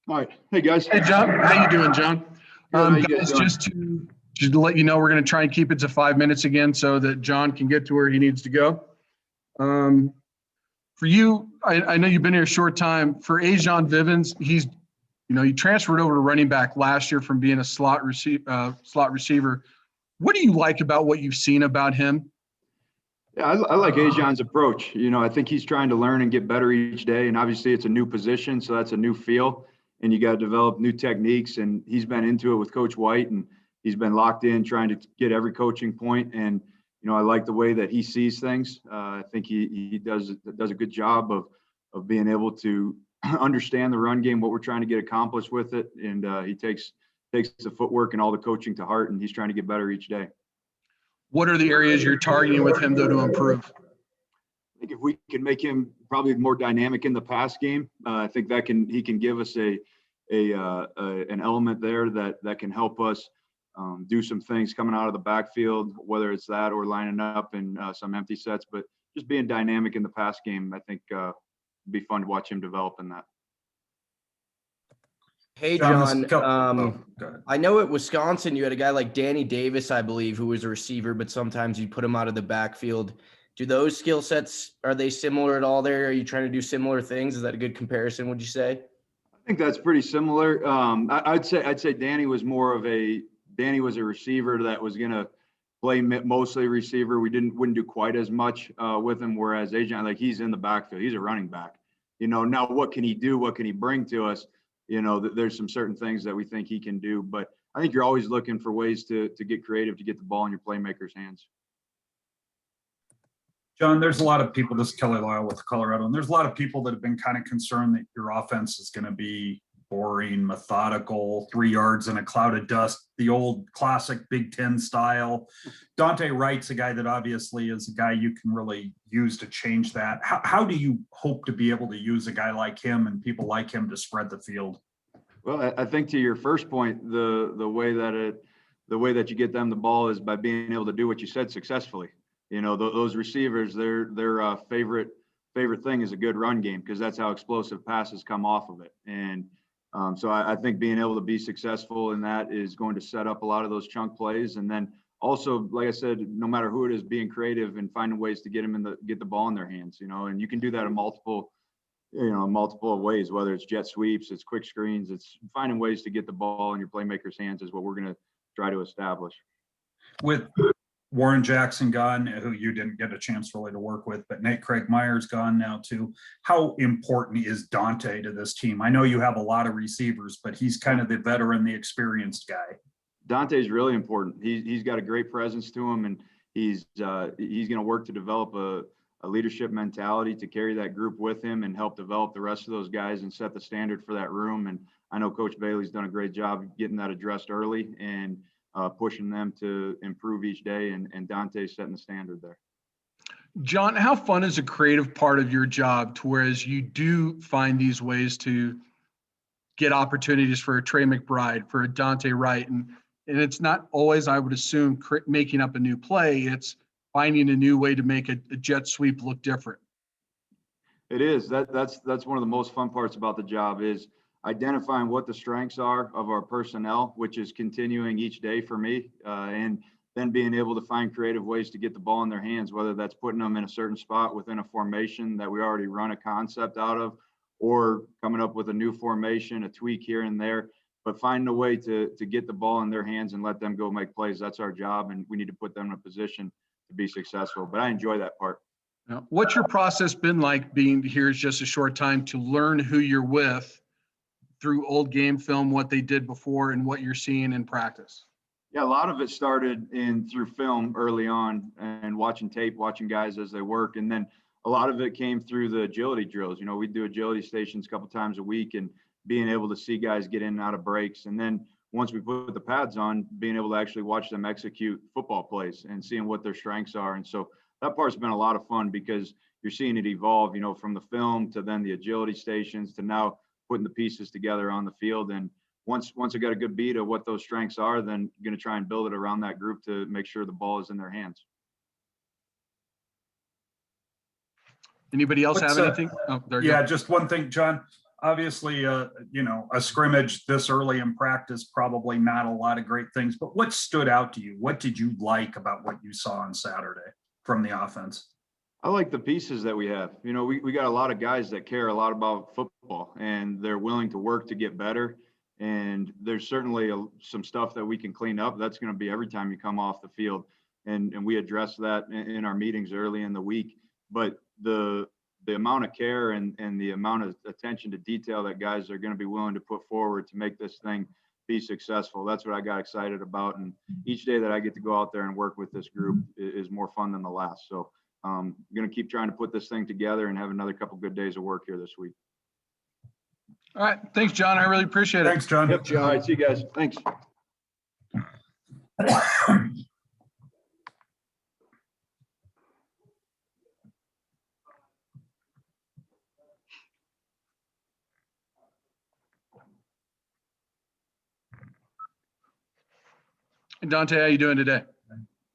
All right. Hey, guys. Hey, John. How you doing, John? How you guys Guys, doing? just to let you know, we're going to try and keep it to 5 minutes again so that John can get to where he needs to go. For you, I know you've been here a short time. For A'Jon Vivens, he transferred over to running back last year from being a slot receiver. What do you like about what you've seen about him? Yeah, I like A'Jon's approach. I think he's trying to learn and get better each day. And obviously, it's a new position, so that's a new feel. And you got to develop new techniques. And he's been into it with Coach White, and he's been locked in trying to get every coaching point. And I like the way that he sees things. I think he does a good job of being able to understand the run game, what we're trying to get accomplished with it, and he takes the footwork and all the coaching to heart, and he's trying to get better each day. What are the areas you're targeting with him, though, to improve? I think if we can make him probably more dynamic in the pass game, I think he can give us an element there that can help us do some things coming out of the backfield, whether it's that or lining up in some empty sets. But just being dynamic in the pass game, I think it'd be fun to watch him develop in that. Hey, John, I know at Wisconsin you had a guy like Danny Davis, I believe, who was a receiver, but sometimes you put him out of the backfield. Do those skill sets, are they similar at all there? Are you trying to do similar things? Is that a good comparison, would you say? I think that's pretty similar. I'd say Danny was a receiver that was going to play mostly receiver. We wouldn't do quite as much with him, whereas A'Jon, he's in the backfield. He's a running back. Now what can he do? What can he bring to us? There's some certain things that we think he can do, but I think you're always looking for ways to get creative, to get the ball in your playmakers' hands. John, there's a lot of people, this is Kelly Lyle with Colorado, and there's a lot of people that have been kind of concerned that your offense is going to be boring, methodical, 3 yards in a cloud of dust, the old classic Big Ten style. Dante Wright's a guy that obviously is a guy you can really use to change that. How do you hope to be able to use a guy like him and people like him to spread the field? Well, I think to your first point, the way that you get them the ball is by being able to do what you said successfully. Those receivers, their favorite thing is a good run game, because that's how explosive passes come off of it. And so I think being able to be successful in that is going to set up a lot of those chunk plays. And then also, like I said, no matter who it is, being creative and finding ways to get the ball in their hands, and you can do that in multiple ways, whether it's jet sweeps, it's quick screens, it's finding ways to get the ball in your playmakers' hands is what we're going to try to establish. With Warren Jackson gone, who you didn't get a chance really to work with, but Nate Craig Myers gone now too. How important is Dante to this team? I know you have a lot of receivers, but he's kind of the veteran, the experienced guy. Dante's really important. He's got a great presence to him, and he's going to work to develop a leadership mentality to carry that group with him and help develop the rest of those guys and set the standard for that room. And I know Coach Bailey's done a great job getting that addressed early and pushing them to improve each day, and Dante's setting the standard there. John, how fun is a creative part of your job, to whereas you do find these ways to get opportunities for a Trey McBride, for a Dante Wright, and it's not always, I would assume, making up a new play. It's finding a new way to make a jet sweep look different. It is. That's one of the most fun parts about the job, is identifying what the strengths are of our personnel, which is continuing each day for me, and then being able to find creative ways to get the ball in their hands, whether that's putting them in a certain spot within a formation that we already run a concept out of, or coming up with a new formation, a tweak here and there, but finding a way to get the ball in their hands and let them go make plays. That's our job, and we need to put them in a position to be successful, but I enjoy that part. Now, what's your process been like, being here just a short time, to learn who you're with through old game film, what they did before and what you're seeing in practice? Yeah, a lot of it started through film early on and watching tape, watching guys as they work. And then a lot of it came through the agility drills. We do agility stations a couple times a week, and being able to see guys get in and out of breaks. And then once we put the pads on, being able to actually watch them execute football plays and seeing what their strengths are. And so that part's been a lot of fun, because you're seeing it evolve, from the film to then the agility stations to now putting the pieces together on the field. And once I got a good beat of what those strengths are, then you're going to try and build it around that group to make sure the ball is in their hands. Anybody else have anything? Just one thing, John. Obviously, a scrimmage this early in practice, probably not a lot of great things, but what stood out to you? What did you like about what you saw on Saturday from the offense? I like the pieces that we have. You know, we got a lot of guys that care a lot about football and they're willing to work to get better. And there's certainly some stuff that we can clean up. That's going to be every time you come off the field. And we address that in our meetings early in the week. But the amount of care and the amount of attention to detail that guys are going to be willing to put forward to make this thing be successful. That's what I got excited about. And each day that I get to go out there and work with this group is more fun than the last. So I'm going to keep trying to put this thing together and have another couple good days of work here this week. All right. Thanks, John. I really appreciate it. Thanks, John. Yep. All right. See you guys. Thanks. And Dante, how you doing today?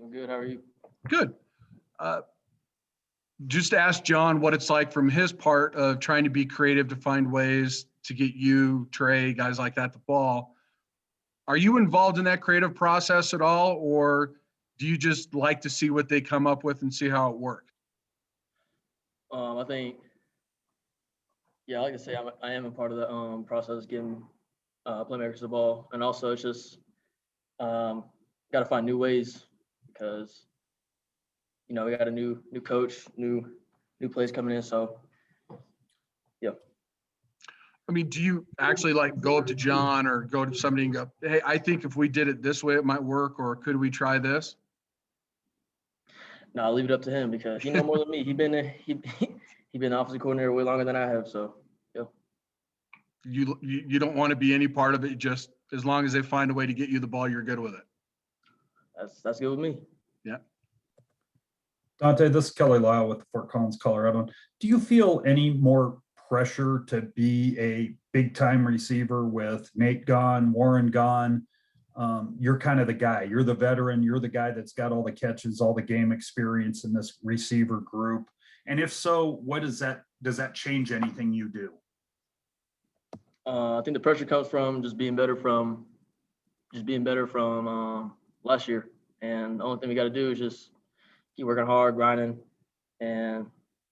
I'm good. How are you? Good. Just ask John what it's like from his part of trying to be creative to find ways to get you, Trey, guys like that, the ball. Are you involved in that creative process at all, or do you just like to see what they come up with and see how it works? I think, yeah, like I say, I am a part of the process getting playmakers the ball, and also it's just got to find new ways because we got a new coach, new plays coming in, so yeah. I mean, do you actually like go up to John or go to somebody and go, hey, I think if we did it this way, it might work, or could we try this? No, I'll leave it up to him because he know more than me. He been offensive coordinator way longer than I have, so yeah. You don't want to be any part of it. Just as long as they find a way to get you the ball, you're good with it. That's good with me. Yeah. Dante, this is Kelly Lyle with the Fort Collins, Colorado. Do you feel any more pressure to be a big time receiver with Nate gone, Warren gone? You're kind of the guy. You're the veteran. You're the guy that's got all the catches, all the game experience in this receiver group. And if so, does that change anything you do? I think the pressure comes from just being better from last year. And the only thing we got to do is just keep working hard, grinding, and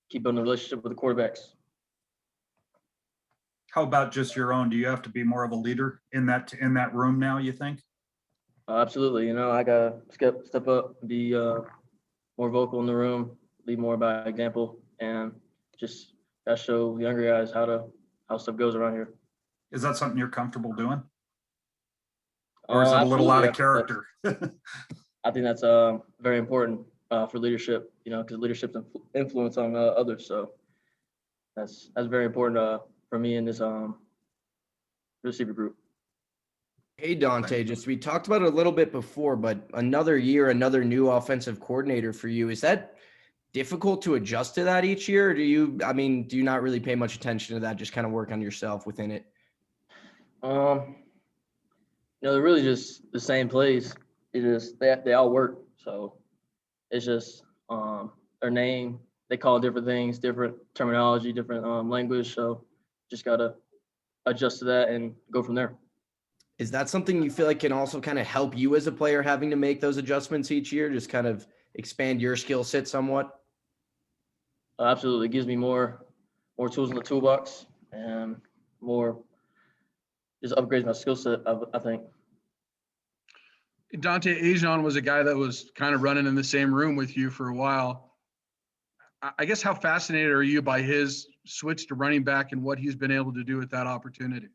keep building a relationship with the quarterbacks. How about just your own? Do you have to be more of a leader in that room now, you think? Absolutely. I got to step up, be more vocal in the room, lead more by example, and just got to show younger guys how stuff goes around here. Is that something you're comfortable doing? Or is it a little out of character? I think that's very important for leadership, because leadership's influence on others. So that's very important for me in this receiver group. Hey, Dante, we talked about it a little bit before, but another year, another new offensive coordinator for you. Is that difficult to adjust to that each year? Or do you not really pay much attention to that? Just kind of work on yourself within it? They're really just the same plays. It just, they all work. So it's just their name, they call different things, different terminology, different language. So just got to adjust to that and go from there. Is that something you feel like can also kind of help you as a player having to make those adjustments each year, just kind of expand your skill set somewhat? Absolutely. It gives me more tools in the toolbox and just upgrades my skill set, I think. Dante, Ajon was a guy that was kind of running in the same room with you for a while. I guess how fascinated are you by his switch to running back and what he's been able to do with that opportunity?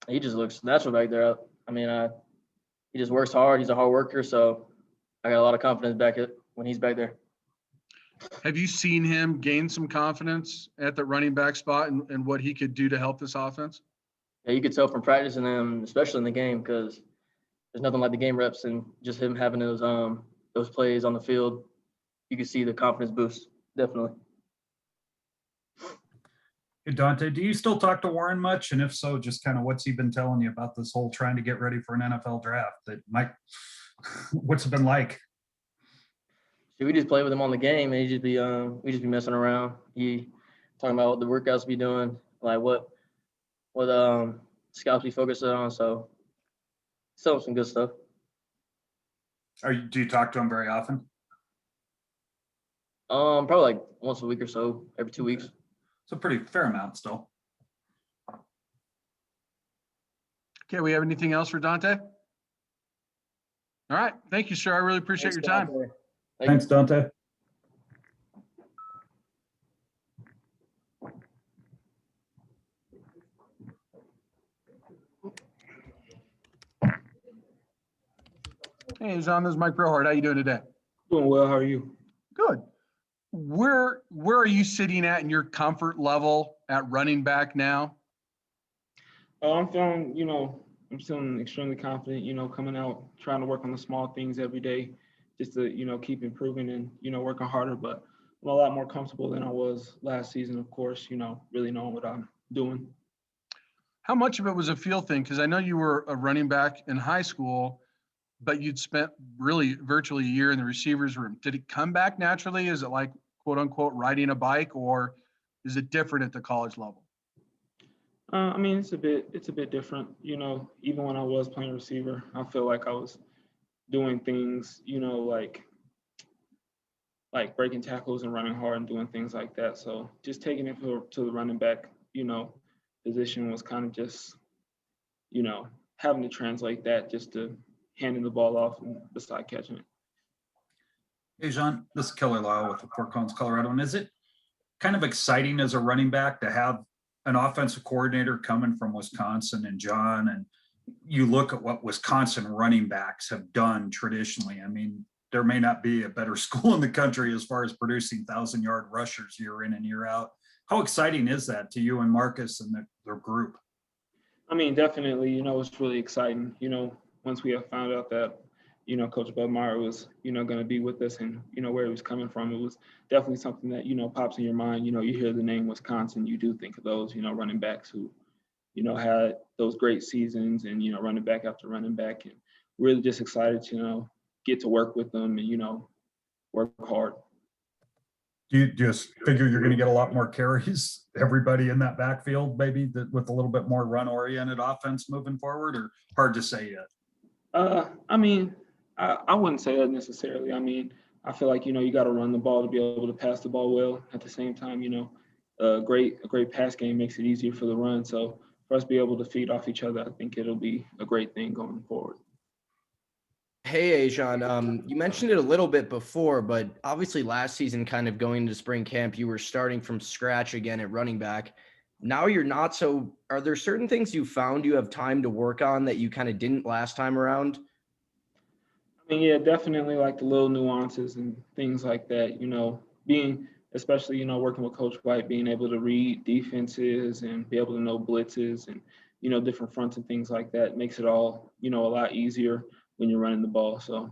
He just looks natural back there. I mean, he just works hard. He's a hard worker, so I got a lot of confidence when he's back there. Have you seen him gain some confidence at the running back spot and what he could do to help this offense? Yeah, you could tell from practicing him, especially in the game, because there's nothing like the game reps and just him having those plays on the field. You can see the confidence boost, definitely. Hey, Dante, do you still talk to Warren much? And if so, just kind of what's he been telling you about this whole trying to get ready for an NFL draft? What's it been like? So we just play with him on the game, and we just be messing around. He talking about what the workouts be doing, like what scouts be focusing on. So still some good stuff. Do you talk to them very often? Probably like once a week or so, every 2 weeks. So pretty fair amount still. Okay, we have anything else for Dante? All right, thank you, sir. I really appreciate your time. Thank you. Thanks, Dante. Hey, John, this is Mike Brillhart. How you doing today? Doing well. How are you? Good. Where are you sitting at in your comfort level at running back now? I'm feeling, I'm feeling extremely confident, coming out, trying to work on the small things every day just to, keep improving and, working harder. But I'm a lot more comfortable than I was last season, of course, really knowing what I'm doing. How much of it was a feel thing? Because I know you were a running back in high school, but you'd spent really virtually a year in the receivers room. Did it come back naturally? Is it like, quote unquote, riding a bike, or is it different at the college level? I mean, it's a bit different, even when I was playing receiver, I feel like I was doing things, like breaking tackles and running hard and doing things like that. So just taking it to the running back, position was kind of just, having to translate that just to handing the ball off and beside catching it. Hey, Jean, this is Keller Lyle with the Fort Collins, Colorado. And is it kind of exciting as a running back to have an offensive coordinator coming from Wisconsin and John, and you look at what Wisconsin running backs have done traditionally? I mean, there may not be a better school in the country as far as producing 1,000-yard rushers year in and year out. How exciting is that to you and Marcus and their group? I mean, definitely, it's really exciting, once we have found out that, Coach Bud Meyer was, going to be with us and, where he was coming from. It was definitely something that, pops in your mind. You hear the name Wisconsin, you do think of those, running backs who, had those great seasons and, running back after running back, and really just excited to, get to work with them and, work hard. Do you just figure you're going to get a lot more carries, everybody in that backfield, maybe with a little bit more run-oriented offense moving forward, or hard to say yet? I mean, I wouldn't say that necessarily. I mean, I feel like, you got to run the ball to be able to pass the ball well. At the same time, a great pass game makes it easier for the run. So for us to be able to feed off each other, I think it'll be a great thing going forward. Hey, Ajon, you mentioned it a little bit before, but obviously last season, kind of going into spring camp, you were starting from scratch again at running back. Now you're not. So are there certain things you found you have time to work on that you kind of didn't last time around? I mean, yeah, definitely like the little nuances and things like that, being, especially, working with Coach White, being able to read defenses and be able to know blitzes and, different fronts and things like that makes it all, a lot easier when you're running the ball. So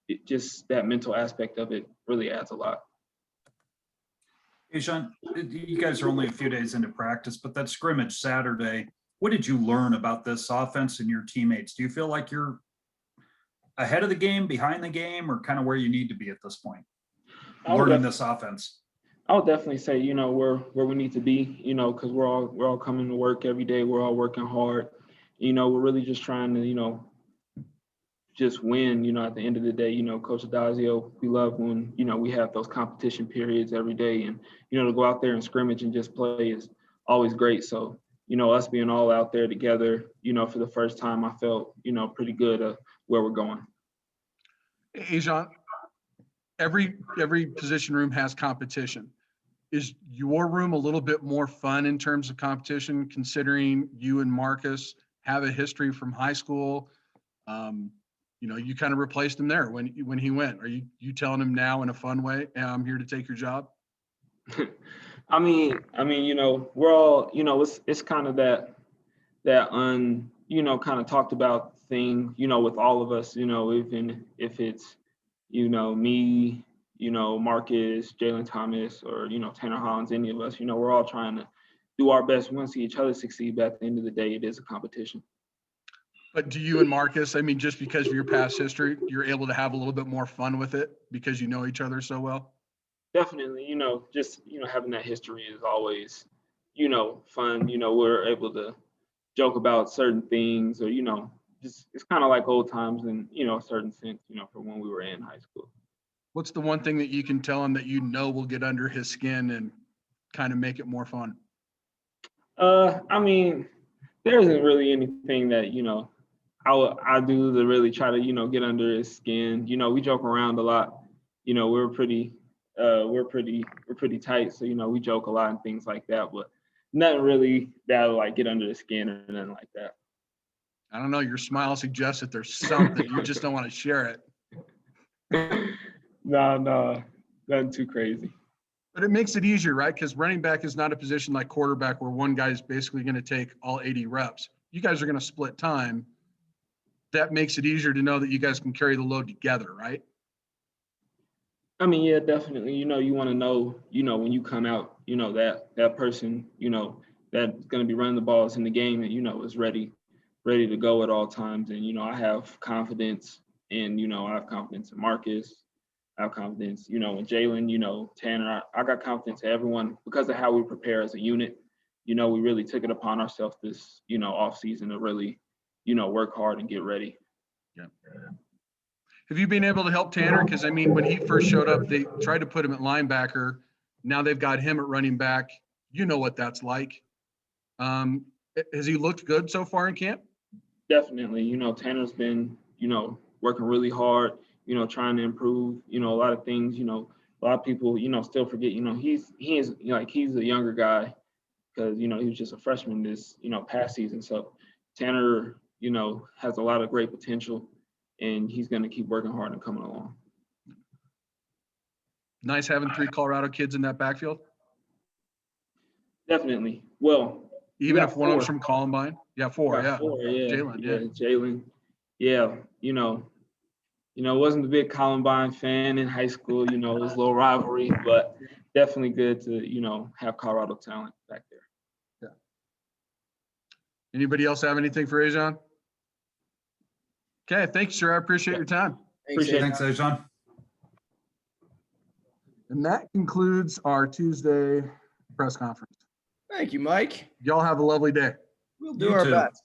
it just, that mental aspect of it really adds a lot. Hey, Sean, you guys are only a few days into practice, but that scrimmage Saturday, what did you learn about this offense and your teammates? Do you feel like you're ahead of the game, behind the game, or kind of where you need to be at this point, learning this offense? I would definitely say, where we need to be, because we're all coming to work every day. We're all working hard. We're really just trying to, just win, at the end of the day. Coach Adazio, we love when, we have those competition periods every day, and, to go out there and scrimmage and just play is always great. So, us being all out there together, for the first time, I felt, pretty good where we're going. Hey, Jean, every position room has competition. Is your room a little bit more fun in terms of competition, considering you and Marcus have a history from high school? You kind of replaced him there when he went. Are you telling him now in a fun way, hey, I'm here to take your job? I mean, we're all, it's kind of that kind of talked about thing, with all of us, even if it's, me, Marcus, Jalen Thomas, or, Tanner Hollins, any of us, we're all trying to do our best. We want to see each other succeed, but at the end of the day, it is a competition. But do you and Marcus, I mean, just because of your past history, you're able to have a little bit more fun with it because you know each other so well? Definitely, just, having that history is always, you know, fun. You know, we're able to joke about certain things, or you know, just it's kind of like old times in you know a certain sense, you know, from when we were in high school. What's the one thing that you can tell him that you know will get under his skin and kind of make it more fun? I mean, there isn't really anything that you know I do to really try to you know get under his skin. You know, we joke around a lot. You know, we're pretty tight, so you know we joke a lot and things like that. But nothing really that'll like get under the skin or nothing like that. I don't know. Your smile suggests that there's something. You just don't want to share it. No, nothing too crazy. But it makes it easier, right? Because running back is not a position like quarterback where one guy is basically going to take all 80 reps. You guys are going to split time. That makes it easier to know that you guys can carry the load together, right? I mean, yeah, definitely. You know, you want to know, you know, when you come out, you know, that person, you know, that's going to be running the balls in the game and, you know, is ready to go at all times. And, you know, I have confidence in, you know, I have confidence in Marcus. I have confidence, you know, in Jalen, you know, Tanner. I got confidence in everyone because of how we prepare as a unit. You know, we really took it upon ourselves this, you know, off season to really, you know, work hard and get ready. Yeah. Have you been able to help Tanner? Because I mean, when he first showed up, they tried to put him at linebacker. Now they've got him at running back. You know what that's like. Has he looked good so far in camp? Definitely. You know, Tanner's been, you know, working really hard, you know, trying to improve, you know, a lot of things, you know, a lot of people, you know, still forget, you know, he's like, he's a younger guy because, you know, he was just a freshman this, you know, past season. So Tanner, you know, has a lot of great potential and he's going to keep working hard and coming along. Nice having 3 Colorado kids in that backfield. Definitely. Well, Even got if one of them's 4. from Columbine. Yeah, 4. Got Yeah. 4, yeah. Jalen, yeah. Jalen. Yeah, you know, wasn't a big Columbine fan in high school, you know, it was a little rivalry, but definitely good to, you know, have Colorado talent back there. Anybody else have anything for Ajon? Okay, thanks, sir. I appreciate your time. Appreciate it. Thanks, Ajon. And that concludes our Tuesday press conference. Thank you, Mike. Y'all have a lovely day. We'll do You our too. best.